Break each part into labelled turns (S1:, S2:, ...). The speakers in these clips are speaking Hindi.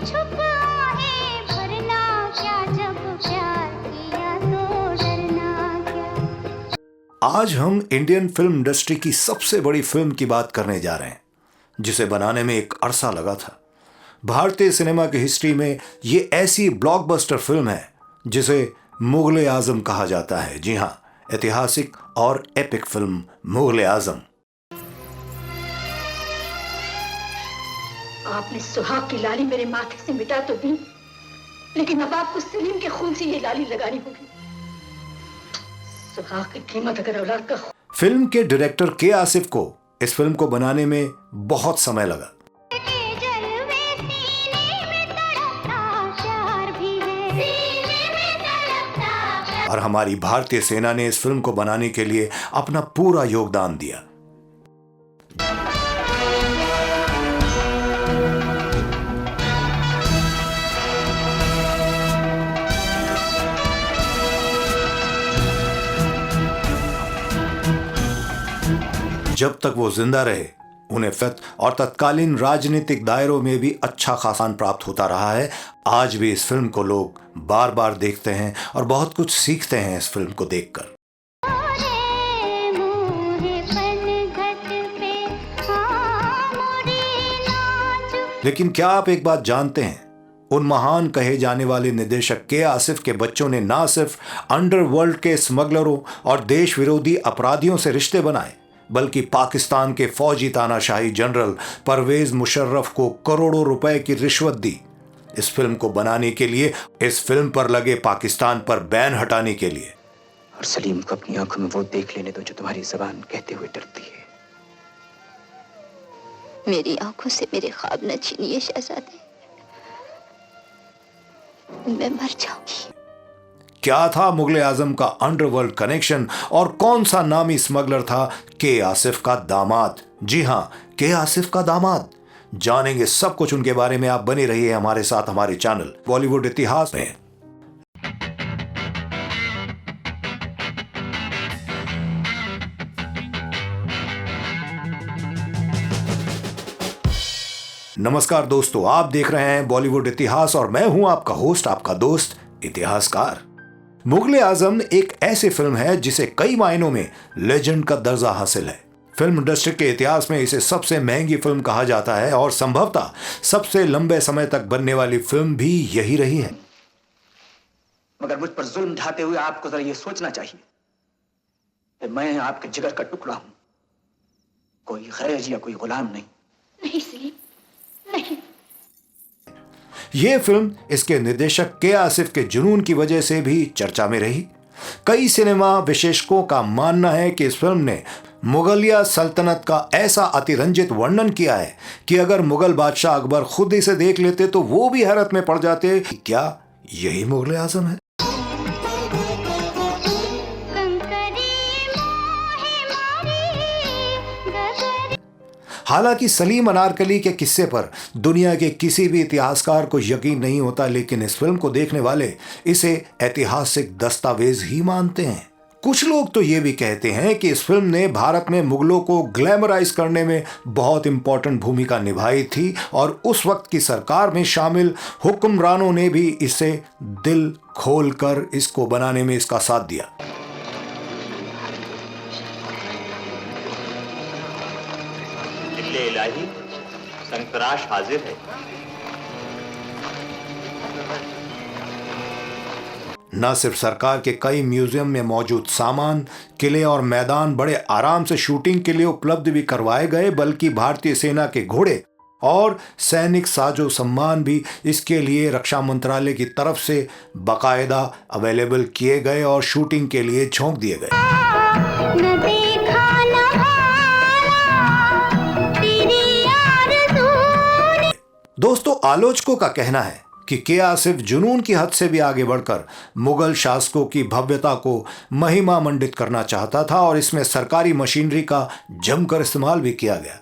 S1: छुप आहें भरना क्या, जब प्यार किया तो डरना क्या।
S2: आज हम इंडियन फिल्म इंडस्ट्री की सबसे बड़ी फिल्म की बात करने जा रहे हैं, जिसे बनाने में एक अरसा लगा था। भारतीय सिनेमा की हिस्ट्री में ये ऐसी ब्लॉकबस्टर फिल्म है जिसे मुगल आजम कहा जाता है। जी हां, ऐतिहासिक और एपिक फिल्म मुगल आजम।
S3: आपने सुहाग की लाली मेरे माथे से मिटा तो दी, लेकिन अब आपको सलीम के खून से ये लाली लगानी होगी। सुहाग की कीमत अगर औलाद का।
S2: फिल्म के डायरेक्टर के आसिफ को इस फिल्म को बनाने में बहुत समय लगा। और हमारी भारतीय सेना ने इस फिल्म को बनाने के लिए अपना पूरा योगदान दिया। जब तक वो जिंदा रहे, उन्हें फिल्म और तत्कालीन राजनीतिक दायरों में भी अच्छा खासा प्राप्त होता रहा है। आज भी इस फिल्म को लोग बार बार देखते हैं और बहुत कुछ सीखते हैं इस फिल्म को देखकर। लेकिन क्या आप एक बात जानते हैं, उन महान कहे जाने वाले निर्देशक के आसिफ के बच्चों ने ना सिर्फ अंडरवर्ल्ड के स्मगलरों और देश विरोधी अपराधियों से रिश्ते बनाए, बल्कि पाकिस्तान के फौजी तानाशाही जनरल परवेज मुशर्रफ को करोड़ों रुपए की रिश्वत दी इस फिल्म को बनाने के लिए, इस फिल्म पर लगे पाकिस्तान पर बैन हटाने के लिए।
S4: और सलीम को अपनी आंखों में वो देख लेने दो जो तुम्हारी जबान कहते हुए डरती है।
S3: मेरी आंखों से मेरे ख्वाब न छीनिए शहजादे, मैं मर जाऊंगी।
S2: क्या था मुगल आजम का अंडरवर्ल्ड कनेक्शन और कौन सा नामी स्मगलर था के आसिफ का दामाद? जी हां, के आसिफ का दामाद। जानेंगे सब कुछ उनके बारे में। आप बने रहिए हमारे साथ हमारे चैनल बॉलीवुड इतिहास में। नमस्कार दोस्तों, आप देख रहे हैं बॉलीवुड इतिहास और मैं हूं आपका होस्ट, आपका दोस्त इतिहासकार। मुगल आजम एक ऐसी फिल्म है जिसे कई मायनों में लेजेंड का दर्जा हासिल है। फिल्म इंडस्ट्री के इतिहास में इसे सबसे महंगी फिल्म कहा जाता है और संभवतः सबसे लंबे समय तक बनने वाली फिल्म भी यही रही है।
S4: मगर मुझ पर जुल्म ढाते हुए आपको जरा यह सोचना चाहिए कि मैं आपके जिगर का टुकड़ा हूं, कोई गैर या कोई गुलाम नहीं।
S3: नहीं सलीम, नहीं।
S2: यह फिल्म इसके निर्देशक के आसिफ के जुनून की वजह से भी चर्चा में रही। कई सिनेमा विशेषज्ञों का मानना है कि इस फिल्म ने मुगलिया सल्तनत का ऐसा अतिरंजित वर्णन किया है कि अगर मुगल बादशाह अकबर खुद इसे देख लेते तो वो भी हैरत में पड़ जाते कि क्या यही मुगल आजम है। हालांकि सलीम अनारकली के किस्से पर दुनिया के किसी भी इतिहासकार को यकीन नहीं होता, लेकिन इस फिल्म को देखने वाले इसे ऐतिहासिक दस्तावेज ही मानते हैं। कुछ लोग तो ये भी कहते हैं कि इस फिल्म ने भारत में मुगलों को ग्लैमराइज करने में बहुत इंपॉर्टेंट भूमिका निभाई थी और उस वक्त की सरकार में शामिल हुक्मरानों ने भी इसे दिल खोलकर इसको बनाने में इसका साथ दिया।
S5: इलाही संतराश हाजिर है।
S2: न सिर्फ सरकार के कई म्यूजियम में मौजूद सामान, किले और मैदान बड़े आराम से शूटिंग के लिए उपलब्ध भी करवाए गए, बल्कि भारतीय सेना के घोड़े और सैनिक साजो सम्मान भी इसके लिए रक्षा मंत्रालय की तरफ से बाकायदा अवेलेबल किए गए और शूटिंग के लिए झोंक दिए गए। दोस्तों, आलोचकों का कहना है कि के आसिफ जुनून की हद से भी आगे बढ़कर मुगल शासकों की भव्यता को महिमा मंडित करना चाहता था और इसमें सरकारी मशीनरी का जमकर इस्तेमाल भी किया गया।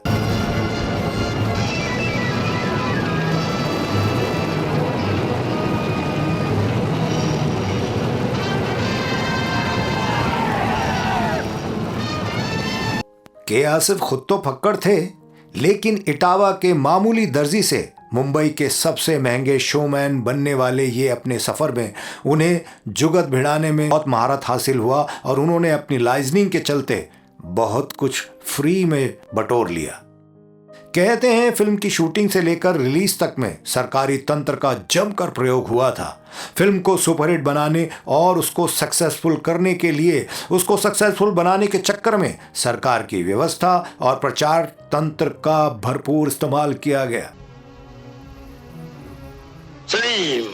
S2: के आसिफ खुद तो फक्कड़ थे, लेकिन इटावा के मामूली दर्जी से मुंबई के सबसे महंगे शोमैन बनने वाले ये अपने सफर में उन्हें जुगत भिड़ाने में बहुत महारत हासिल हुआ और उन्होंने अपनी लाइजनिंग के चलते बहुत कुछ फ्री में बटोर लिया। कहते हैं फिल्म की शूटिंग से लेकर रिलीज तक में सरकारी तंत्र का जमकर प्रयोग हुआ था। फिल्म को सुपरहिट बनाने और उसको सक्सेसफुल करने के लिए, उसको सक्सेसफुल बनाने के चक्कर में सरकार की व्यवस्था और प्रचार तंत्र का भरपूर इस्तेमाल किया गया।
S6: सलीम,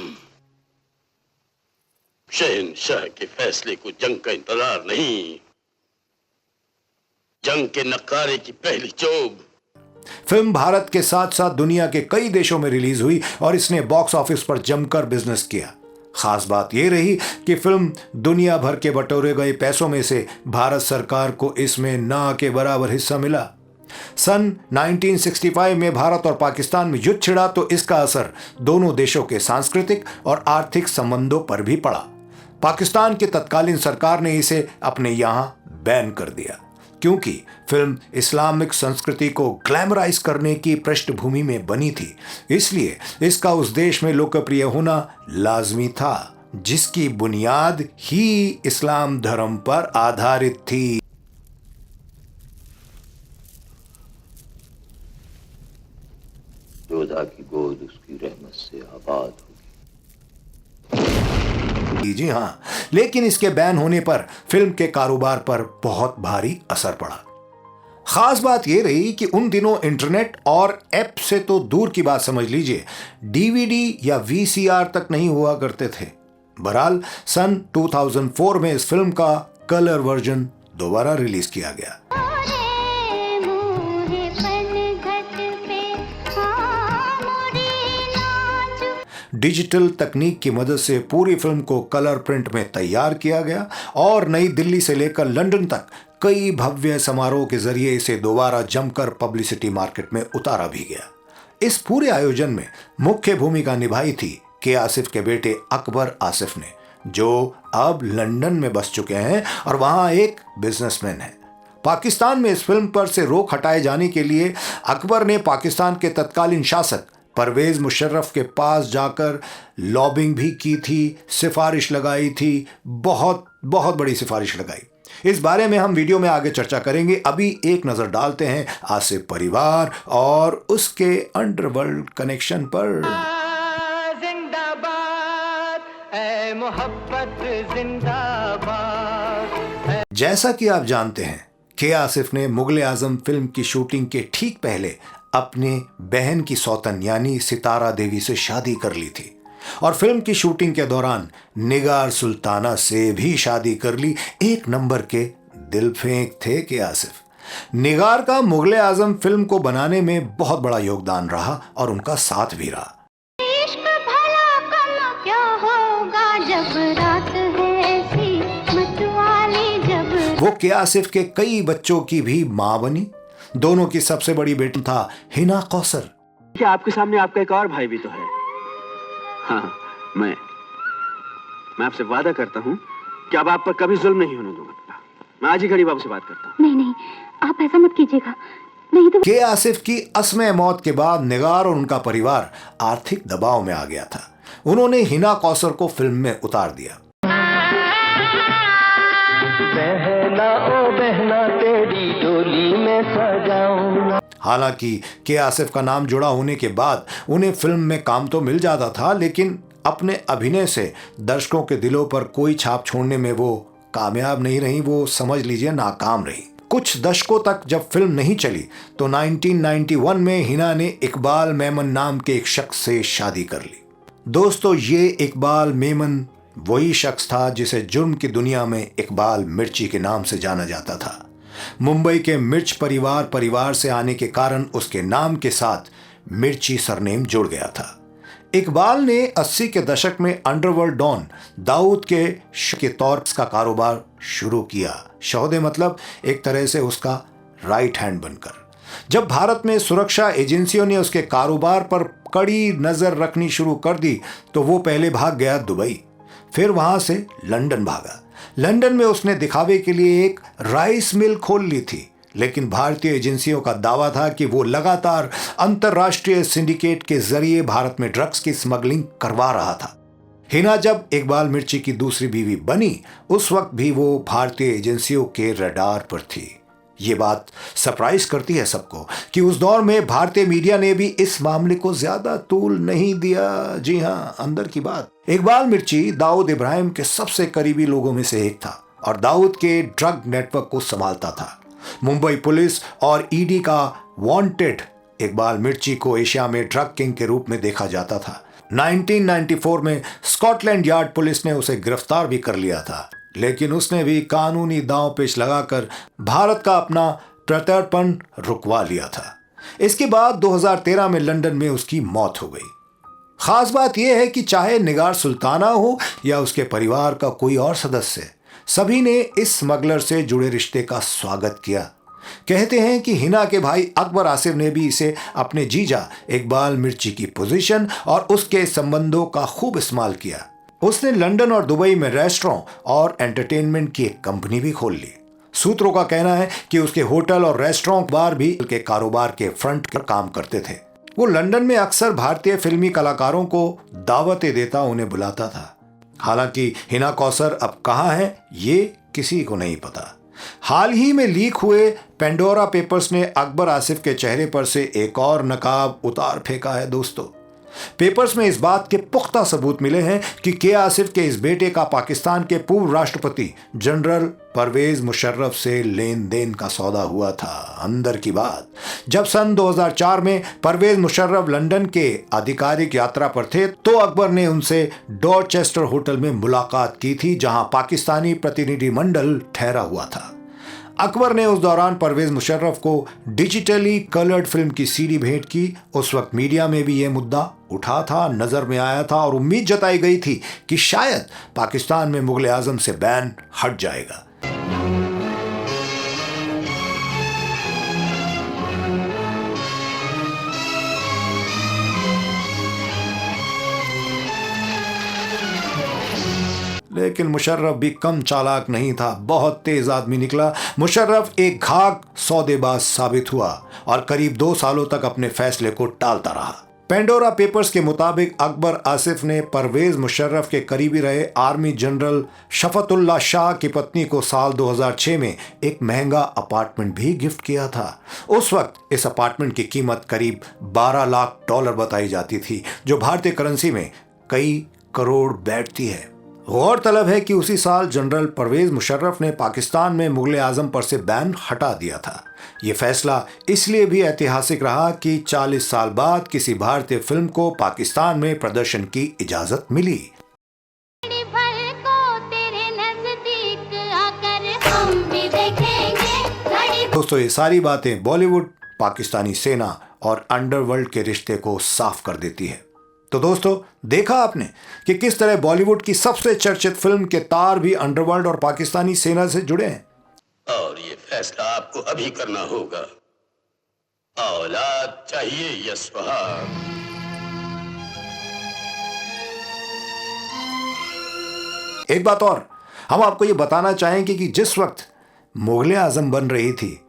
S6: शहंशाह के फैसले को जंग का इंतजार नहीं, जंग के नकारे की पहली चोब।
S2: फिल्म भारत के साथ साथ दुनिया के कई देशों में रिलीज हुई और इसने बॉक्स ऑफिस पर जमकर बिजनेस किया। खास बात यह रही कि फिल्म दुनिया भर के बटोरे गए पैसों में से भारत सरकार को इसमें ना के बराबर हिस्सा मिला। सन 1965 में भारत और पाकिस्तान में युद्ध छिड़ा तो इसका असर दोनों देशों के सांस्कृतिक और आर्थिक संबंधों पर भी पड़ा। पाकिस्तान की तत्कालीन सरकार ने इसे अपने यहां बैन कर दिया क्योंकि फिल्म इस्लामिक संस्कृति को ग्लैमराइज करने की पृष्ठभूमि में बनी थी, इसलिए इसका उस देश में लोकप्रिय होना लाजमी था जिसकी बुनियाद ही इस्लाम धर्म पर आधारित थी।
S6: योद्धा की गोद उसकी रहमत से आबाद होगी।
S2: जी हाँ, लेकिन इसके बैन होने पर फिल्म के कारोबार पर बहुत भारी असर पड़ा। खास बात यह रही कि उन दिनों इंटरनेट और ऐप से तो दूर की बात समझ लीजिए, डीवीडी या वीसीआर तक नहीं हुआ करते थे। बहरहाल सन 2004 में इस फिल्म का कलर वर्जन दोबारा रिलीज किया गया। डिजिटल तकनीक की मदद से पूरी फिल्म को कलर प्रिंट में तैयार किया गया और नई दिल्ली से लेकर लंदन तक कई भव्य समारोह के जरिए इसे दोबारा जमकर पब्लिसिटी मार्केट में उतारा भी गया। इस पूरे आयोजन में मुख्य भूमिका निभाई थी के आसिफ के बेटे अकबर आसिफ ने, जो अब लंदन में बस चुके हैं और वहां एक बिजनेसमैन है। पाकिस्तान में इस फिल्म पर से रोक हटाए जाने के लिए अकबर ने पाकिस्तान के तत्कालीन शासक परवेज मुशर्रफ के पास जाकर लॉबिंग भी की थी, सिफारिश लगाई थी, बहुत बड़ी सिफारिश लगाई। इस बारे में हम वीडियो में आगे चर्चा करेंगे। अभी एक नजर डालते हैं आसिफ परिवार और उसके अंडरवर्ल्ड कनेक्शन पर।
S7: जिंदाबाद ऐ मोहब्बत जिंदाबाद।
S2: जैसा कि आप जानते हैं के आसिफ ने मुगले आजम फिल्म की शूटिंग के ठीक पहले अपने बहन की सौतन यानी सितारा देवी से शादी कर ली थी और फिल्म की शूटिंग के दौरान निगार सुल्ताना से भी शादी कर ली। एक नंबर के दिल फेंक थे के आसिफ। निगार का मुगले आजम फिल्म को बनाने में बहुत बड़ा योगदान रहा और उनका साथ भी रहा।
S1: इश्क भला कम क्या होगा जब रात है ऐसी मतवाली, जब
S2: वो के आसिफ के कई बच्चों की भी मां बनी। दोनों की सबसे बड़ी बेटी था हिना कौसर।
S8: क्या आपके सामने आपका एक और भाई भी तो है? हाँ, मैं आपसे वादा करता हूँ कि अब आप पर कभी जुल्म नहीं होने दूंगा। मैं आज ही घड़ी बाबू से बात करता हूँ।
S1: नहीं, आप ऐसा मत कीजिएगा, नहीं तो।
S2: के आसिफ की असमय मौत के बाद निगार और उनका परिवार आर्थिक दबाव में आ गया था। उन्होंने हिना कौसर को फिल्म में उतार दिया।
S7: बहना ओ बहना तेरी डोली में सजाऊंगा।
S2: हालांकि के आसिफ का नाम जुड़ा होने के बाद उन्हें फिल्म में काम तो मिल जाता था, लेकिन अपने अभिनय से दर्शकों के दिलों पर कोई छाप छोड़ने में वो कामयाब नहीं रही। वो समझ लीजिए नाकाम रही। कुछ दशकों तक जब फिल्म नहीं चली तो 1991 में हिना ने इकबाल मेमन नाम के एक शख्स से शादी कर ली। दोस्तों, ये इकबाल मेमन वही शख्स था जिसे जुर्म की दुनिया में इकबाल मिर्ची के नाम से जाना जाता था। मुंबई के मिर्च परिवार से आने के कारण उसके नाम के साथ मिर्ची सरनेम जुड़ गया था। इकबाल ने 80 के दशक में अंडरवर्ल्ड डॉन दाऊद के तौर का कारोबार शुरू किया। शौहदे मतलब एक तरह से उसका राइट हैंड बनकर। जब भारत में सुरक्षा एजेंसियों ने उसके कारोबार पर कड़ी नजर रखनी शुरू कर दी तो वो पहले भाग गया दुबई, फिर वहां से लंदन भागा। लंदन में उसने दिखावे के लिए एक राइस मिल खोल ली थी, लेकिन भारतीय एजेंसियों का दावा था कि वो लगातार अंतर्राष्ट्रीय सिंडिकेट के जरिए भारत में ड्रग्स की स्मगलिंग करवा रहा था। हिना जब इकबाल मिर्ची की दूसरी बीवी बनी, उस वक्त भी वो भारतीय एजेंसियों के रडार पर थी। ये बात सरप्राइज करती है सबको कि उस दौर में भारतीय मीडिया ने भी इस मामले को ज्यादा तूल नहीं दिया। जी हाँ, अंदर की बात। इकबाल मिर्ची दाऊद इब्राहिम के सबसे करीबी लोगों में से एक था और दाऊद के ड्रग नेटवर्क को संभालता था। मुंबई पुलिस और ईडी का वांटेड इकबाल मिर्ची को एशिया में ड्रग किंग के रूप में देखा जाता था। 1994 में स्कॉटलैंड यार्ड पुलिस ने उसे गिरफ्तार भी कर लिया था, लेकिन उसने भी कानूनी दांव पेच लगाकर भारत का अपना प्रत्यर्पण रुकवा लिया था। इसके बाद 2013 में लंदन में उसकी मौत हो गई। खास बात यह है कि चाहे निगार सुल्ताना हो या उसके परिवार का कोई और सदस्य, सभी ने इस स्मगलर से जुड़े रिश्ते का स्वागत किया। कहते हैं कि हिना के भाई अकबर आसिफ ने भी इसे अपने जीजा इकबाल मिर्ची की पोजीशन और उसके संबंधों का खूब इस्तेमाल किया। उसने लंदन और दुबई में रेस्टोरेंट और एंटरटेनमेंट की एक कंपनी भी खोल ली। सूत्रों का कहना है कि उसके होटल और रेस्टोरेंट बार भी के कारोबार के फ्रंट पर काम करते थे। वो लंदन में अक्सर भारतीय फिल्मी कलाकारों को दावतें देता, उन्हें बुलाता था। हालांकि हिना कौसर अब कहाँ है ये किसी को नहीं पता। हाल ही में लीक हुए पेंडोरा पेपर्स ने अकबर आसिफ के चेहरे पर से एक और नकाब उतार फेंका है दोस्तों। पेपर्स में इस बात के पुख्ता सबूत मिले हैं कि के आसिफ के इस बेटे का पाकिस्तान के पूर्व राष्ट्रपति जनरल परवेज मुशर्रफ से लेन देन का सौदा हुआ था। अंदर की बात, जब सन 2004 में परवेज मुशर्रफ लंदन के आधिकारिक यात्रा पर थे तो अकबर ने उनसे डॉरचेस्टर होटल में मुलाकात की थी, जहां पाकिस्तानी प्रतिनिधिमंडल ठहरा हुआ था। अकबर ने उस दौरान परवेज मुशर्रफ को डिजिटली कलर्ड फिल्म की सीडी भेंट की। उस वक्त मीडिया में भी यह मुद्दा उठा था, नजर में आया था और उम्मीद जताई गई थी कि शायद पाकिस्तान में मुगल आजम से बैन हट जाएगा। लेकिन मुशर्रफ भी कम चालाक नहीं था, बहुत तेज आदमी निकला। मुशर्रफ एक घाक सौदेबाज साबित हुआ और करीब 2 सालों तक अपने फैसले को टालता रहा। पेंडोरा पेपर्स के मुताबिक अकबर आसिफ ने परवेज मुशर्रफ के करीबी रहे आर्मी जनरल शफतुल्लाह शाह की पत्नी को साल 2006 में एक महंगा अपार्टमेंट भी गिफ्ट किया था। उस वक्त इस अपार्टमेंट की कीमत करीब $12 लाख बताई जाती थी, जो भारतीय करेंसी में कई करोड़ बैठती है। गौरतलब है कि उसी साल जनरल परवेज मुशर्रफ ने पाकिस्तान में मुगल आजम पर से बैन हटा दिया था। ये फैसला इसलिए भी ऐतिहासिक रहा कि 40 साल बाद किसी भारतीय फिल्म को पाकिस्तान में प्रदर्शन की इजाजत मिली। दोस्तों, ये सारी बातें बॉलीवुड, पाकिस्तानी सेना और अंडरवर्ल्ड के रिश्ते को साफ कर देती है। तो दोस्तों, देखा आपने कि किस तरह बॉलीवुड की सबसे चर्चित फिल्म के तार भी अंडरवर्ल्ड और पाकिस्तानी सेना से जुड़े हैं।
S6: और ये फैसला आपको अभी करना होगा, औलाद चाहिए या सुहाग।
S2: एक बात और हम आपको ये बताना चाहेंगे कि जिस वक्त मुगल आजम बन रही थी,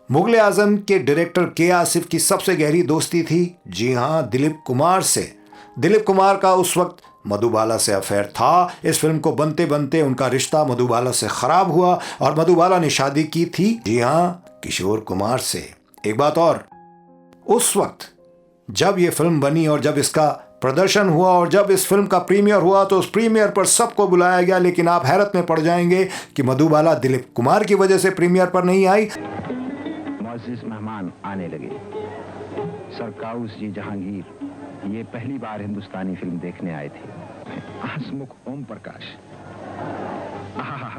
S2: मुगल आजम के डायरेक्टर के आसिफ की सबसे गहरी दोस्ती थी, जी हां, दिलीप कुमार से। दिलीप कुमार का उस वक्त मधुबाला से अफेयर था। इस फिल्म को बनते बनते उनका रिश्ता मधुबाला से खराब हुआ और मधुबाला ने शादी की थी, जी हां, किशोर कुमार से। एक बात और, उस वक्त जब यह फिल्म बनी और जब इसका प्रदर्शन हुआ और जब इस फिल्म का प्रीमियर हुआ तो उस प्रीमियर पर सबको बुलाया गया, लेकिन आप हैरत में पड़ जाएंगे कि मधुबाला दिलीप कुमार की वजह से प्रीमियर पर नहीं आई।
S9: मुअज़्ज़िज़ मेहमान आने लगे। सर काउस जी जहांगीर ये पहली बार हिंदुस्तानी फिल्म देखने आए थे। हंसमुख ओम प्रकाश,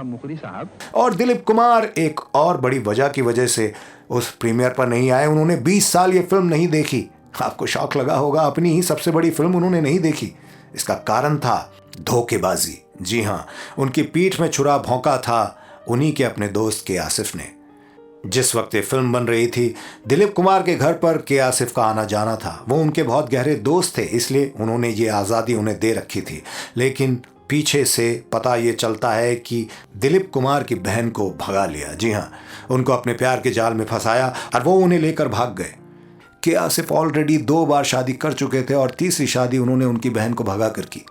S9: मुखरी साहब
S2: और दिलीप कुमार एक और बड़ी वजह की वजह से उस प्रीमियर पर नहीं आए। उन्होंने 20 साल ये फिल्म नहीं देखी। आपको शौक लगा होगा, अपनी ही सबसे बड़ी फिल्म उन्होंने नहीं देखी। इसका कारण था धोखेबाजी। जी हां, उनकी पीठ में छुरा भौंका था उन्हीं के अपने दोस्त के आसिफ ने। जिस वक्त ये फिल्म बन रही थी, दिलीप कुमार के घर पर के आसिफ का आना जाना था। वो उनके बहुत गहरे दोस्त थे, इसलिए उन्होंने ये आज़ादी उन्हें दे रखी थी। लेकिन पीछे से पता ये चलता है कि दिलीप कुमार की बहन को भगा लिया। जी हाँ, उनको अपने प्यार के जाल में फंसाया और वो उन्हें लेकर भाग गए। के आसिफ ऑलरेडी 2 बार शादी कर चुके थे और तीसरी शादी उन्होंने उनकी बहन को भगा कर की।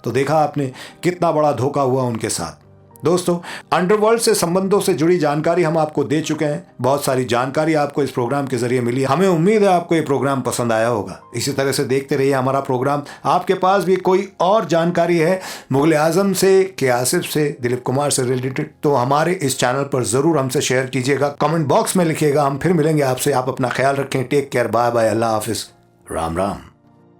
S2: तो देखा आपने कितना बड़ा धोखा हुआ उनके साथ। दोस्तों, अंडरवर्ल्ड से संबंधों से जुड़ी जानकारी हम आपको दे चुके हैं। बहुत सारी जानकारी आपको इस प्रोग्राम के जरिए मिली। हमें उम्मीद है आपको ये प्रोग्राम पसंद आया होगा। इसी तरह से देखते रहिए हमारा प्रोग्राम। आपके पास भी कोई और जानकारी है मुगल आजम से, के आसिफ से, दिलीप कुमार से रिलेटेड, तो हमारे इस चैनल पर जरूर हमसे शेयर कीजिएगा, कमेंट बॉक्स में लिखिएगा। हम फिर मिलेंगे आपसे। आप अपना ख्याल रखें। टेक केयर, बाय बाय, अल्लाह हाफिज, राम राम।